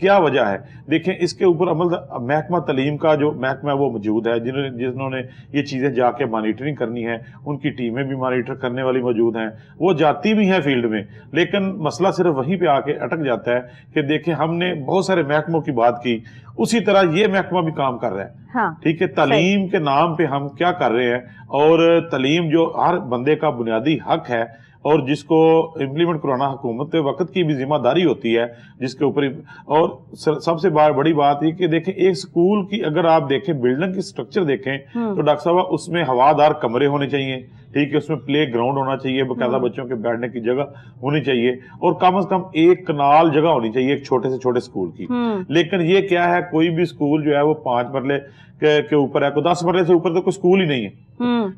کیا وجہ ہے؟ دیکھیں اس کے اوپر عمل محکمہ تعلیم کا جو محکمہ ہے وہ موجود ہے، جنہوں نے یہ چیزیں جا کے مانیٹرنگ کرنی ہے، ان کی ٹیمیں بھی مانیٹر کرنے والی موجود ہیں، وہ جاتی بھی ہیں فیلڈ میں، لیکن مسئلہ صرف وہیں پہ آ کے اٹک جاتا ہے کہ دیکھیں ہم نے بہت سارے محکموں کی بات کی، اسی طرح یہ محکمہ بھی کام کر رہا ہے، ٹھیک ہے، تعلیم کے نام پہ ہم کیا کر رہے ہیں، اور تعلیم جو ہر بندے کا بنیادی حق ہے اور جس کو امپلیمنٹ کرانا حکومت وقت کی بھی ذمہ داری ہوتی ہے، جس کے اوپر، اور سب سے بڑی بات یہ کہ دیکھیں ایک سکول کی اگر آپ دیکھیں بلڈنگ کی سٹرکچر دیکھیں تو ڈاکٹر صاحب اس میں ہوادار کمرے ہونے چاہیے، ٹھیک ہے، اس میں پلے گراؤنڈ ہونا چاہیے، باقاعدہ بچوں کے بیٹھنے کی جگہ ہونی چاہیے، اور کم از کم 1 کنال جگہ ہونی چاہیے ایک چھوٹے سے چھوٹے سکول کی۔ لیکن یہ کیا ہے، کوئی بھی سکول جو ہے وہ 5 مرلے کے اوپر ہے، کوئی 10 مرلے سے اوپر تو کوئی سکول ہی نہیں ہے،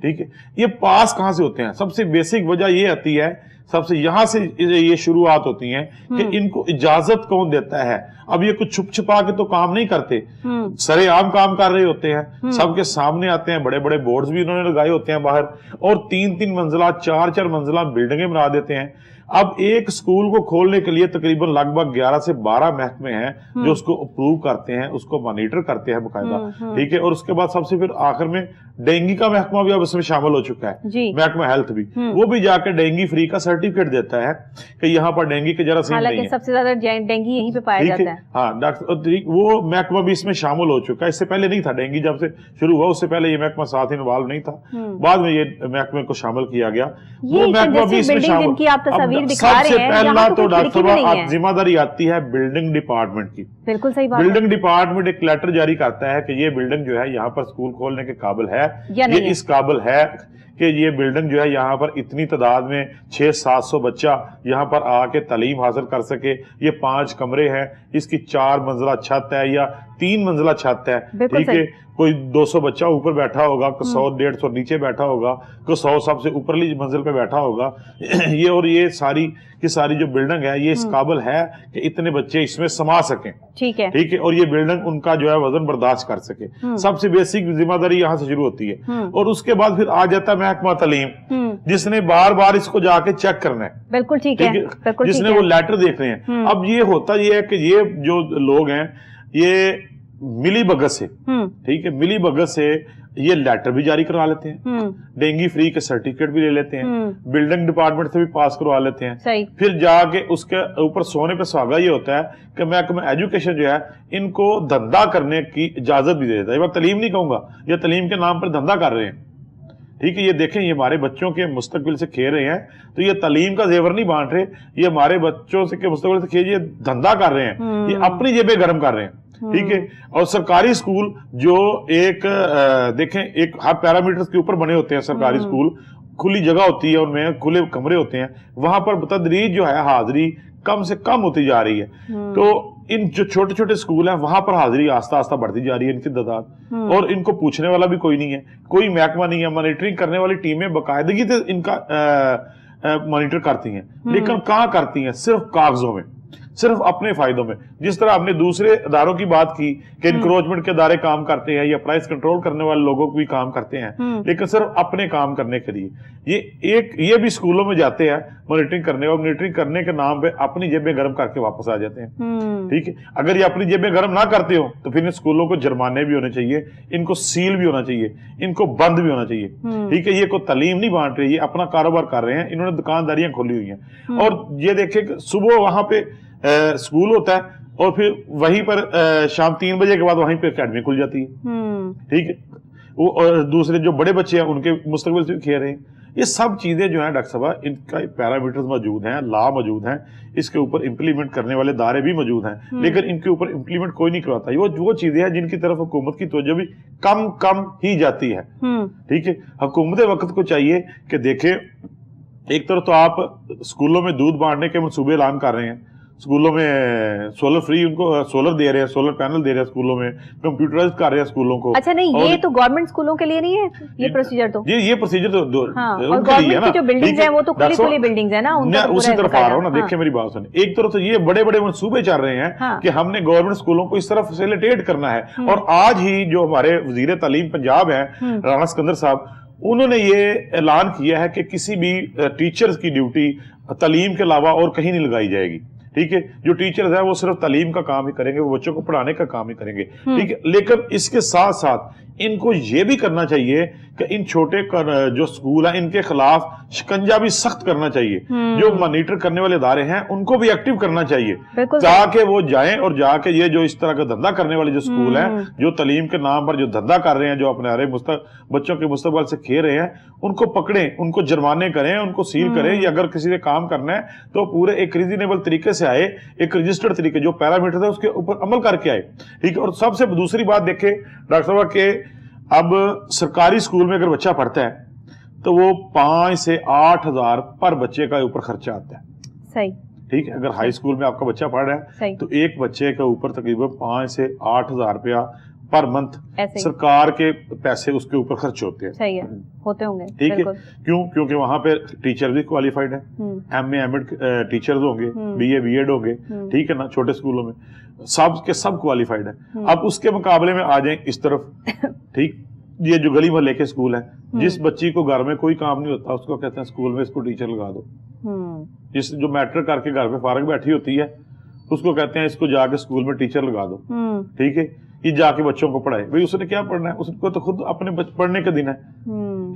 ٹھیک ہے۔ یہ پاس کہاں سے ہوتے ہیں؟ سب سے بیسک وجہ یہ آتی ہے، سب سے یہاں سے یہ شروعات ہوتی ہیں کہ ان کو اجازت کون دیتا ہے۔ اب یہ کچھ چھپ چھپا کے تو کام نہیں کرتے، سرے عام کام کر رہے ہوتے ہیں، سب کے سامنے آتے ہیں، بڑے بڑے بورڈز بھی انہوں نے لگائے ہوتے ہیں باہر، اور 3 منزلہ 4 منزلہ بلڈنگیں بنا دیتے ہیں۔ اب ایک سکول کو کھولنے کے لیے تقریباً لگ بھگ 11 سے 12 محکمے ہیں جو اس کو اپروو کرتے ہیں، اس کو مانیٹر کرتے ہیں باقاعدہ، ٹھیک ہے، اور اس کے بعد سب سے پھر آخر میں ڈینگی کا محکمہ بھی اب اس میں شامل ہو چکا ہے، محکمہ ہیلتھ بھی، وہ بھی جا کے ڈینگی فری کا سرٹیفکیٹ دیتا ہے کہ یہاں پر ڈینگی کے جراثیم نہیں ہے، حالانکہ سب سے زیادہ ڈینگی یہیں پہ پایا جاتا ہے۔ ہاں ڈاکٹر، وہ محکمہ بھی اس میں شامل ہو چکا ہے، اس سے پہلے نہیں تھا، ڈینگی جب سے شروع ہوا اس سے پہلے یہ محکمہ ساتھ انوالو نہیں تھا، بعد میں یہ محکمے کو شامل کیا گیا، وہ محکمہ بھی اس میں شامل۔ سب سے پہلا تو ڈاکٹر صاحب ذمہ داری آتی ہے بلڈنگ ڈپارٹمنٹ کی، بالکل صحیح بات، بلڈنگ ڈپارٹمنٹ ایک لیٹر جاری کرتا ہے کہ یہ بلڈنگ جو ہے یہاں پر سکول کھولنے کے قابل ہے، یہ اس قابل ہے کہ یہ بلڈنگ جو ہے یہاں پر اتنی تعداد میں 600-700 بچہ یہاں پر آ کے تعلیم حاصل کر سکے، یہ 5 کمرے ہیں، اس کی 4 منزلہ چھت ہے یا 3 منزلہ چھت ہے، ٹھیک ہے، کوئی 200 بچہ اوپر بیٹھا ہوگا، کوئی 100-150 نیچے بیٹھا ہوگا، کوئی 100 سب سے اوپرلی منزل پہ بیٹھا ہوگا، یہ اور یہ ساری کی ساری جو بلڈنگ ہے یہ اس قابل ہے کہ اتنے بچے اس میں سما سکیں، ٹھیک ہے، اور یہ بلڈنگ ان کا جو ہے وزن برداشت کر سکے، سب سے بیسک ذمہ داری یہاں سے شروع ہوتی ہے، اور اس کے بعد پھر آ جاتا ہے محکمہ تعلیم جس نے بار بار اس کو جا کے چیک کرنا ہے، بالکل ٹھیک ہے، جس نے وہ لیٹر دیکھنے ہیں۔ اب یہ ہوتا یہ ہے کہ یہ جو لوگ ہیں یہ ملی بھگت سے، ٹھیک ہے، ملی بھگت سے یہ لیٹر بھی جاری کروا لیتے ہیں، ڈینگی فری کے سرٹیفکیٹ بھی لے لیتے ہیں، بلڈنگ ڈپارٹمنٹ سے بھی پاس کروا لیتے ہیں، پھر جا کے اس کے اوپر سونے پہ سہاگا یہ ہوتا ہے کہ محکمہ ایجوکیشن جو ہے ان کو دھندا کرنے کی اجازت بھی دے دیتا ہے۔ یہ بات تعلیم نہیں کہوں گا، یہ تعلیم کے نام پر دھندا کر رہے ہیں، ٹھیک ہے، یہ دیکھیں یہ ہمارے بچوں کے مستقبل سے کھیل رہے ہیں، تو یہ تعلیم کا زیور نہیں بانٹ رہے، یہ ہمارے بچوں سے مستقبل سے کھیل، یہ دھندا کر رہے ہیں، یہ اپنی جیبیں گرم کر رہے ہیں، ٹھیک ہے۔ اور سرکاری سکول جو ایک دیکھیں ایک ہر پیرامیٹرز کے اوپر بنے ہوتے ہیں، سرکاری سکول کھلی جگہ ہوتی ہے، ان میں کھلے کمرے ہوتے ہیں، وہاں پر بتدریج جو ہے حاضری کم سے کم ہوتی جا رہی ہے، تو ان جو چھوٹے چھوٹے سکول ہیں وہاں پر حاضری آہستہ آہستہ بڑھتی جا رہی ہے ان کی تعداد، اور ان کو پوچھنے والا بھی کوئی نہیں ہے، کوئی محکمہ نہیں ہے، مانیٹرنگ کرنے والی ٹیمیں باقاعدگی سے ان کا مانیٹر کرتی ہیں، لیکن کہاں کرتی ہیں؟ صرف کاغذوں میں، صرف اپنے فائدوں میں۔ جس طرح ہم نے دوسرے اداروں کی بات کی کہ انکروچمنٹ کے ادارے کام کرتے ہیں یا پرائس کنٹرول کرنے والے لوگوں بھی کام کرتے ہیں، لیکن صرف اپنے کام کرنے کے لیے یہ بھی سکولوں میں جاتے ہیں مانیٹرنگ کرنے، اور مانیٹرنگ کرنے کے نام پہ اپنی جیبیں گرم کر کے واپس آ جاتے ہیں، ٹھیک ہے۔ اگر یہ اپنی جیبیں گرم نہ کرتے ہو تو پھر ان سکولوں کو جرمانے بھی ہونے چاہیے، ان کو سیل بھی ہونا چاہیے، ان کو بند بھی ہونا چاہیے، ٹھیک ہے۔ یہ کوئی تعلیم نہیں بانٹ رہے، یہ اپنا کاروبار کر رہے ہیں، انہوں نے دکانداریاں کھولی ہوئی ہیں، اور یہ دیکھیں کہ صبح وہاں پہ سکول ہوتا ہے اور پھر وہیں پر شام 3 بجے کے بعد وہیں پہ اکیڈمی کھل جاتی ہے، ٹھیک ہے، وہ دوسرے جو بڑے بچے ہیں ان کے مستقبل سے کھیل رہے ہیں۔ یہ سب چیزیں جو ہیں ڈاکٹر صاحب ان کا پیرامیٹرز موجود ہیں، لا موجود ہیں، اس کے اوپر امپلیمنٹ کرنے والے ادارے بھی موجود ہیں، لیکن ان کے اوپر امپلیمنٹ کوئی نہیں کرواتا۔ یہ وہ چیزیں ہیں جن کی طرف حکومت کی توجہ بھی کم ہی جاتی ہے، ٹھیک ہے۔ حکومت وقت کو چاہیے کہ دیکھیں ایک طرف تو آپ اسکولوں میں دودھ بانٹنے کے منصوبے اعلان کر رہے ہیں، اسکولوں میں سولر فری ان کو سولر دے رہے ہیں، سولر پینل دے رہے ہیں اسکولوں میں، کمپیوٹرائز کر رہے ہیں اسکولوں کو۔ اچھا نہیں، یہ تو گورنمنٹ اسکولوں کے لیے نہیں ہے یہ پروسیجر، تو یہ پروسیجر تو ان کے لیے ہے نا، جو بلڈنگز ہیں وہ تو کھلی بلڈنگز ہیں نا، میں اسی طرف آ رہا ہوں نا۔ دیکھیں میری بات سنیں، ایک طرف تو یہ بڑے بڑے منصوبے چل رہے ہیں کہ ہم نے گورنمنٹ اسکولوں کو اس طرح فیسیلیٹیٹ کرنا ہے، اور آج ہی جو ہمارے وزیر تعلیم پنجاب ہیں رانا سکندر صاحب، انہوں نے یہ اعلان کیا ہے کہ کسی بھی ٹیچرز کی ڈیوٹی تعلیم کے علاوہ اور کہیں نہیں لگائی جائے گی، ٹھیک ہے. جو ٹیچرز ہیں وہ صرف تعلیم کا کام ہی کریں گے, وہ بچوں کو پڑھانے کا کام ہی کریں گے, ٹھیک ہے. لیکن اس کے ساتھ ساتھ ان کو یہ بھی کرنا چاہیے کہ ان چھوٹے جو اسکول ہیں ان کے خلاف شکنجہ بھی سخت کرنا چاہیے. جو مانیٹر کرنے والے ادارے ہیں ان کو بھی ایکٹیو کرنا چاہیے, تاکہ وہ جائیں اور جا کے یہ جو اس طرح کا دھندا کرنے والے جو اسکول ہیں, جو تعلیم کے نام پر جو دھندا کر رہے ہیں, جو اپنے بچوں کے مستقبل سے کھیل رہے ہیں, ان کو پکڑیں, ان کو جرمانے کریں, ان کو سیل کریں. یا اگر کسی نے کام کرنا ہے تو پورے ایک ریزنیبل طریقے سے آئے, ایک رجسٹرڈ طریقے جو پیرامیٹر ہے اس کے اوپر عمل کر کے آئے, ٹھیک ہے. اور سب سے دوسری بات دیکھیں ڈاکٹر صاحب کہ اب سرکاری اسکول میں اگر بچہ پڑھتا ہے تو وہ 5 سے 8 ہزار پر بچے کا اوپر خرچہ آتا ہے. صحیح, ٹھیک ہے. اگر ہائی اسکول میں آپ کا بچہ پڑھ رہا ہے تو ایک بچے کے اوپر تقریباً 5 سے 8 ہزار روپیہ پر منتھ سرکار کے پیسے اس کے اوپر خرچ ہوتے ہیں. صحیح ہے, ہوتے ہوں گے. ٹھیک ہے. کیوں؟ کیونکہ وہاں پہ ٹیچر بھی کوالیفائڈ ہیں, M A M Ed teachers ہوں گے, بی اے بی ایڈ ہوں گے, ٹھیک ہے نا. چھوٹے اسکولوں میں سب کے سب کوالیفائڈ ہیں. اب اس کے مقابلے میں آ جائیں اس طرف, ٹھیک, یہ جو گلی محلے کے اسکول ہیں, جس بچی کو گھر میں کوئی کام نہیں ہوتا اس کو کہتے ہیں اسکول میں اس کو ٹیچر لگا دو. جس جو میٹرک کر کے گھر پہ فارغ بیٹھی ہوتی ہے اس کو کہتے ہیں اس کو جا کے اسکول میں ٹیچر لگا دو, ٹھیک ہے. یہ جا کے بچوں کو پڑھائے. بھائی اس نے کیا پڑھنا ہے, اس کو تو خود اپنے پڑھنے کے دن ہے,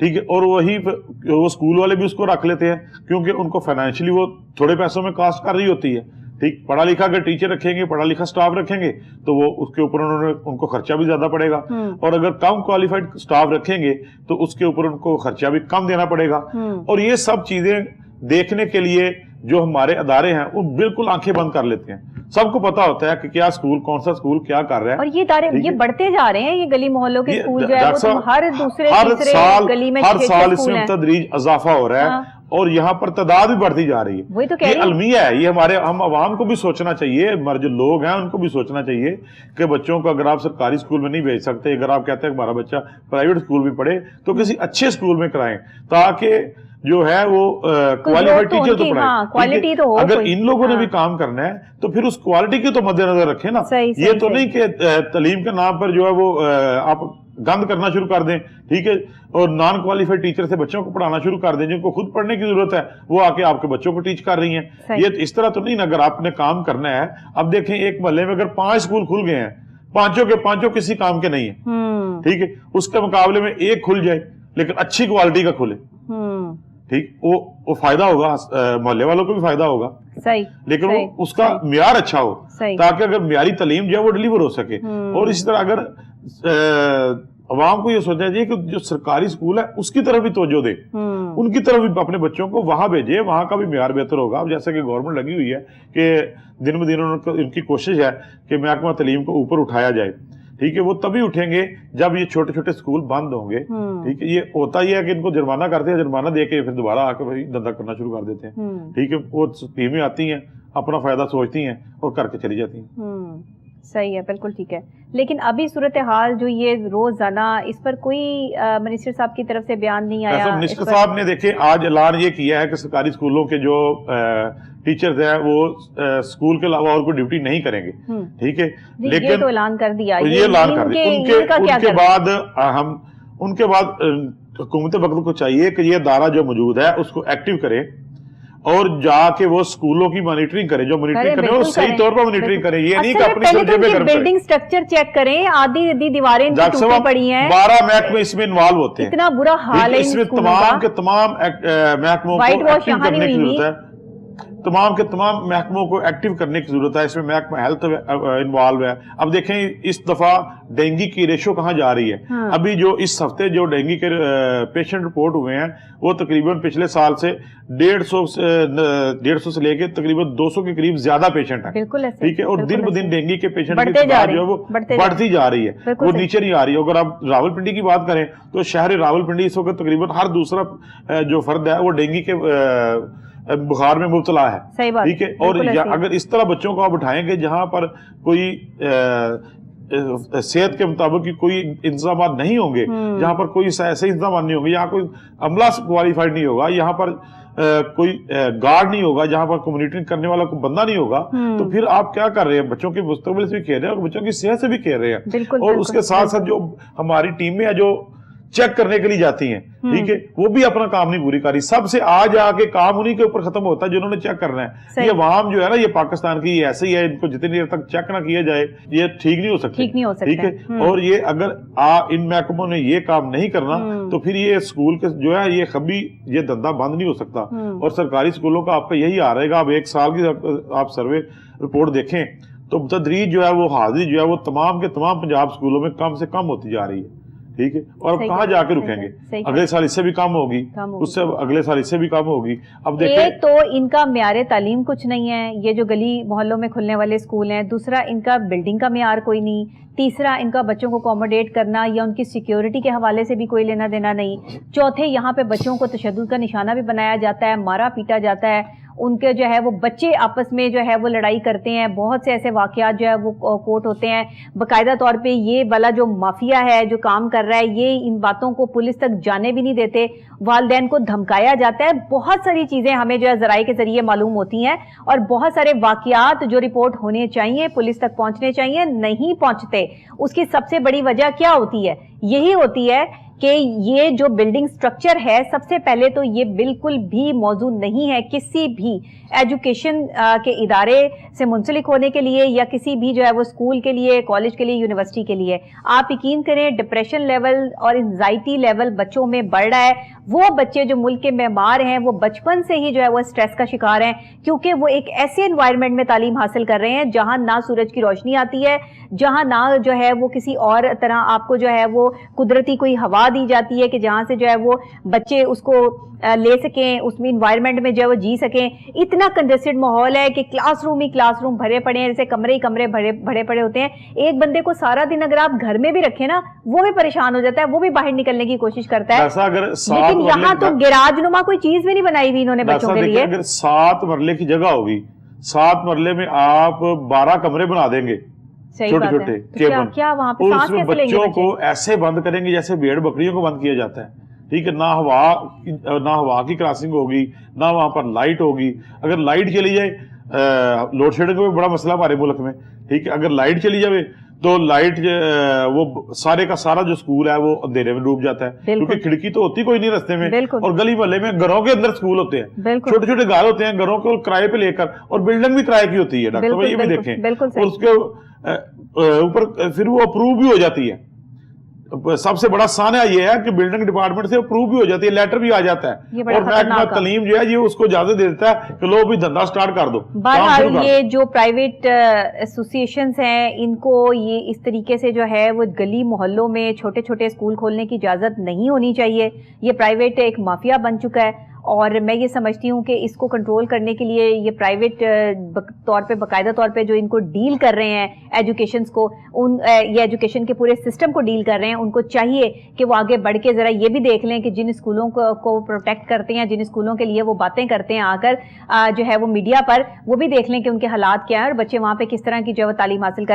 ٹھیک ہے. اور وہی وہ اسکول والے بھی اس کو رکھ لیتے ہیں کیونکہ ان کو فائنینشلی وہ تھوڑے پیسوں میں کاسٹ کر رہی ہوتی ہے, ٹھیک. پڑھا لکھا اگر ٹیچر رکھیں گے, پڑھا لکھا سٹاف رکھیں گے تو وہ اس کے اوپر ان کو خرچہ بھی زیادہ پڑے گا. اور اگر کم کوالیفائڈ سٹاف رکھیں گے تو اس کے اوپر ان کو خرچہ بھی کم دینا پڑے گا. اور یہ سب چیزیں دیکھنے کے لیے جو ہمارے ادارے ہیں وہ بالکل آنکھیں بند کر لیتے ہیں. سب کو پتا ہوتا ہے کہ کیا اسکول, کون سا اسکول کیا کر رہا ہے. اور یہ ادارے یہ بڑھتے جا رہے ہیں, یہ گلی محلوں کے اسکول جو ہے وہ ہر دوسرے تیسرے گلی میں ہر سال اس میں تدریج اضافہ ہو رہا ہے اور یہاں پر تعداد بھی بڑھتی جا رہی ہے. یہ المیہ ہے, یہ ہم عوام کو بھی سوچنا چاہیے, ہمارے جو لوگ ہیں ان کو بھی سوچنا چاہیے کہ بچوں کو اگر آپ سرکاری اسکول میں نہیں بھیج سکتے, اگر آپ کہتے ہیں کہ ہمارا بچہ پرائیویٹ اسکول میں پڑھے تو کسی اچھے اسکول میں کرائیں تاکہ جو ہے وہ کوالیفائڈ ٹیچر تو پڑھائے. اگر ان لوگوں نے بھی کام کرنا ہے تو پھر اس کوالٹی کی تو مد نظر رکھیں نا. یہ تو نہیں کہ تعلیم کے نام پر جو ہے وہ آپ گند کرنا شروع کر دیں, ٹھیک ہے, اور نان کوالیفائڈ ٹیچر سے بچوں کو پڑھانا شروع کر دیں جن کو خود پڑھنے کی ضرورت ہے, وہ آ کے آپ کے بچوں کو ٹیچ کر رہی ہیں. یہ اس طرح تو نہیں نا. اگر آپ نے کام کرنا ہے, اب دیکھیں ایک محلے میں اگر 5 اسکول کھل گئے ہیں, 5 کے 5 کسی کام کے نہیں ہیں, ٹھیک ہے, اس کے مقابلے میں ایک کھل جائے لیکن اچھی کوالٹی کا کھلے, ٹھیک, وہ فائدہ ہوگا, محلے والوں کو بھی فائدہ ہوگا, لیکن وہ اس کا معیار اچھا ہو تاکہ اگر معیاری تعلیم جو ہے وہ ڈلیور ہو سکے. اور اسی طرح اگر عوام کو یہ سوچنا چاہیے کہ جو سرکاری اسکول ہے اس کی طرف بھی توجہ دے, ان کی طرف بھی اپنے بچوں کو وہاں بھیجے, وہاں کا بھی معیار بہتر ہوگا. اب جیسے کہ گورنمنٹ لگی ہوئی ہے کہ دن بدن ان کی کوشش ہے کہ محکمہ تعلیم کو اوپر اٹھایا جائے, ٹھیک ہے. وہ تبھی اٹھیں گے جب یہ چھوٹے چھوٹے اسکول بند ہوں گے, ٹھیک ہے. یہ ہوتا ہی ہے کہ ان کو جرمانہ کرتے ہیں, جرمانہ دے کے پھر دوبارہ آ کے دھندا کرنا شروع کر دیتے ہیں, ٹھیک ہے. وہ ٹیمیں آتی ہیں, اپنا فائدہ سوچتی ہیں اور کر کے چلی جاتی ہیں. صحیح ہے, بالکل ٹھیک ہے. لیکن ابھی صورتحال جو یہ روزانہ اس پر کوئی منسٹر صاحب کی طرف سے بیان نہیں آیا. منسٹر صاحب نے دیکھیں آج اعلان یہ کیا ہے کہ سرکاری اسکولوں کے جو ٹیچرز ہیں وہ اسکول کے علاوہ اور کوئی ڈیوٹی نہیں کریں گے, ٹھیک ہے. لیکن یہ تو اعلان کر دیا, یہ اعلان کر دیا. ان کے بعد حکومت وقت کو چاہیے کہ یہ ادارہ جو موجود ہے اس کو ایکٹیو کرے اور جا کے وہ اسکولوں کی مانیٹرنگ کریں, جو مانیٹرنگ کریں وہ صحیح طور پر مانیٹرنگ کریں. یہ نہیں کہ اپنی سمجھے میں کریں. بلڈنگ سٹرکچر چیک کریں, آدھی دیواریں ان کی ٹوٹی پڑی ہیں. 12 محکمے اس میں انوالو ہوتے ہیں, اتنا برا حال ہے اس میں تمام کے تمام محکموں کو ایکٹیو کرنے کی ضرورت ہے. تمام کے تمام محکموں کو ایکٹیو کرنے کی ضرورت ہے. اس میں محکمہ ہیلتھ انوالو ہے. اب دیکھیں اس دفعہ ڈینگی کی ریشو کہاں جا رہی ہے. ابھی جو اس ہفتے جو ڈینگی کے پیشنٹ رپورٹ ہوئے ہیں وہ تقریباً پچھلے سال سے 150 سے لے کے تقریباً 200 کے قریب زیادہ پیشنٹ ہیں, ٹھیک ہے. اور دن بدن ڈینگی کے پیشنٹ کی تعداد جو ہے وہ بڑھتی جا رہی ہے, وہ نیچے نہیں آ رہی ہے. اگر آپ راول پنڈی کی بات کریں تو شہر راول پنڈی اس وقت تقریباً ہر دوسرا جو فرد ہے وہ ڈینگی کے بخار میں مبتلا ہے, ٹھیک ہے. اور اگر اس طرح بچوں کو آپ اٹھائیں گے جہاں پر کوئی صحت کے مطابق کوئی انتظامات نہیں ہوں گے, جہاں پر کوئی ایسے انتظامات نہیں ہوں گے, یہاں کوئی عملہ کوالیفائڈ نہیں ہوگا, یہاں پر کوئی گارڈ نہیں ہوگا, جہاں پر کمیونٹی کرنے والا کوئی بندہ نہیں ہوگا, تو پھر آپ کیا کر رہے ہیں؟ بچوں کے مستقبل سے بھی کھیل رہے ہیں اور بچوں کی صحت سے بھی کھیل رہے ہیں. اور اس کے ساتھ ساتھ جو ہماری ٹیمیں ہیں جو چیک کرنے کے لیے جاتی ہیں، ٹھیک ہے، وہ بھی اپنا کام نہیں پوری کری. سب سے آ جا کے کام انہیں کے اوپر ختم ہوتا ہے جنہوں نے چیک کرنا ہے. یہ عوام جو ہے نا، یہ پاکستان کی ایسے ہی ہے، ان کو جتنی دیر تک چیک نہ کیا جائے یہ ٹھیک نہیں ہو سکتا. ٹھیک ہے، اور یہ اگر ان محکموں نے یہ کام نہیں کرنا تو پھر یہ اسکول کے جو ہے یہ کبھی یہ دھندا بند نہیں ہو سکتا. اور سرکاری اسکولوں کا آپ کا یہی آ رہے گا. اب ایک سال کی آپ سروے رپورٹ دیکھیں تو بتدریج جو ہے وہ حاضری جو ہے وہ تمام کے تمام پنجاب اسکولوں میں کم سے کم ہوتی جا رہی ہے. ٹھیک ہے، اور اب کہاں جا کے رکیں گے؟ اگلے سال اس سے بھی کم ہوگی، اس سے اگلے سال اس سے بھی کم ہوگی. اب دیکھیں، ایک تو ان کا معیار تعلیم کچھ نہیں ہے، یہ جو گلی محلوں میں کھلنے والے اسکول ہیں. دوسرا، ان کا بلڈنگ کا معیار کوئی نہیں. تیسرا، ان کا بچوں کو اکوموڈیٹ کرنا یا ان کی سیکیورٹی کے حوالے سے بھی کوئی لینا دینا نہیں. چوتھے، یہاں پہ بچوں کو تشدد کا نشانہ بھی بنایا جاتا ہے، مارا پیٹا جاتا ہے. ان کے جو ہے وہ بچے آپس میں جو ہے وہ لڑائی کرتے ہیں. بہت سے ایسے واقعات جو ہے وہ کوٹ ہوتے ہیں. باقاعدہ طور پہ یہ والا جو مافیا ہے جو کام کر رہا ہے، یہ ان باتوں کو پولیس تک جانے بھی نہیں دیتے. والدین کو دھمکایا جاتا ہے. بہت ساری چیزیں ہمیں جو ہے ذرائع کے ذریعے معلوم ہوتی ہیں، اور بہت سارے واقعات جو رپورٹ ہونے چاہیے، پولیس تک پہنچنے چاہیے، نہیں پہنچتے. اس کی سب سے بڑی وجہ کیا ہوتی ہے؟ یہی ہوتی ہے کہ یہ جو بلڈنگ سٹرکچر ہے، سب سے پہلے تو یہ بالکل بھی موضوع نہیں ہے کسی بھی ایجوکیشن کے ادارے سے منسلک ہونے کے لیے، یا کسی بھی جو ہے وہ اسکول کے لیے، کالج کے لیے، یونیورسٹی کے لیے. آپ یقین کریں، ڈپریشن لیول اور انزائٹی لیول بچوں میں بڑھ رہا ہے. وہ بچے جو ملک کے معمار ہیں، وہ بچپن سے ہی جو ہے وہ اسٹریس کا شکار ہیں، کیونکہ وہ ایک ایسے انوائرمنٹ میں تعلیم حاصل کر رہے ہیں جہاں نہ سورج کی روشنی آتی ہے، جہاں نہ جو ہے وہ کسی اور طرح آپ کو جو ہے وہ قدرتی کوئی ہوا دی جاتی ہے کہ جہاں سے جو ہے وہ بچے اس کو لے سکیں، اس میں انوائرمنٹ میں جو ہے وہ جی سکیں. اتنا کنجسٹڈ ماحول ہے کہ کلاس روم ہی کلاس روم بھرے پڑے ہیں، جیسے کمرے ہی کمرے بھرے پڑے ہوتے ہیں. ایک بندے کو سارا دن اگر آپ گھر میں بھی رکھیں نا، وہ بھی پریشان ہو جاتا ہے، وہ بھی باہر نکلنے کی کوشش کرتا ہے. لیکن یہاں تو گراج نما کوئی چیز بھی نہیں بنائی ہوئی انہوں نے بچوں کے لیے. اگر 7 مرلے کی جگہ ہوگی، 7 مرلے میں آپ 12 کمرے بنا دیں گے چھوٹے چھوٹے، کیا وہاں پہ اور اس میں بچوں کو ایسے بند کریں گے جیسے بھیڑ بکریوں کو بند کیا جاتا ہے. ٹھیک ہے، نہ ہوا کی کراسنگ ہوگی، نہ وہاں پر لائٹ ہوگی. اگر لائٹ چلی جائے، لوڈ شیڈنگ کا بھی بڑا مسئلہ ہمارے ملک میں. ٹھیک ہے، اگر لائٹ چلی جائے تو لائٹ وہ سارے کا سارا جو اسکول ہے وہ اندھیرے میں ڈوب جاتا ہے، کیونکہ کھڑکی تو ہوتی کوئی نہیں رستے میں. اور گلی محلے میں گھروں کے اندر اسکول ہوتے ہیں، چھوٹے چھوٹے گھر ہوتے ہیں، گھروں کو کرائے پہ لے کر، اور بلڈنگ بھی کرائے کی ہوتی ہے. ڈاکٹر بھائی یہ بھی دیکھیں، اور اس کے اوپر پھر وہ اپروو بھی ہو جاتی ہے. سب سے بڑا سانحہ یہ ہے کہ بلڈنگ ڈپارٹمنٹ سے اپروو بھی ہو جاتی ہے، لیٹر بھی آ جاتا ہے، اور محکمہ تعلیم جو ہے یہ اس کو اجازت دے دیتا ہے کہ لو بھی دھندا سٹارٹ کر دو. بہرحال یہ جو پرائیویٹ ایسوسیشنز ہیں، ان کو یہ اس طریقے سے جو ہے وہ گلی محلوں میں چھوٹے چھوٹے اسکول کھولنے کی اجازت نہیں ہونی چاہیے. یہ پرائیویٹ ایک مافیا بن چکا ہے، اور میں یہ سمجھتی ہوں کہ اس کو کنٹرول کرنے کے لیے یہ پرائیویٹ طور پہ باقاعدہ طور پہ جو ان کو ڈیل کر رہے ہیں ایجوکیشنز کو، یہ ایجوکیشن کے پورے سسٹم کو ڈیل کر رہے ہیں، ان کو چاہیے کہ وہ آگے بڑھ کے ذرا یہ بھی دیکھ لیں کہ جن اسکولوں کو پروٹیکٹ کرتے ہیں، جن اسکولوں کے لیے وہ باتیں کرتے ہیں آ کر جو ہے وہ میڈیا پر، وہ بھی دیکھ لیں کہ ان کے حالات کیا ہیں اور بچے وہاں پہ کس طرح کی جو ہے وہ تعلیم حاصل کر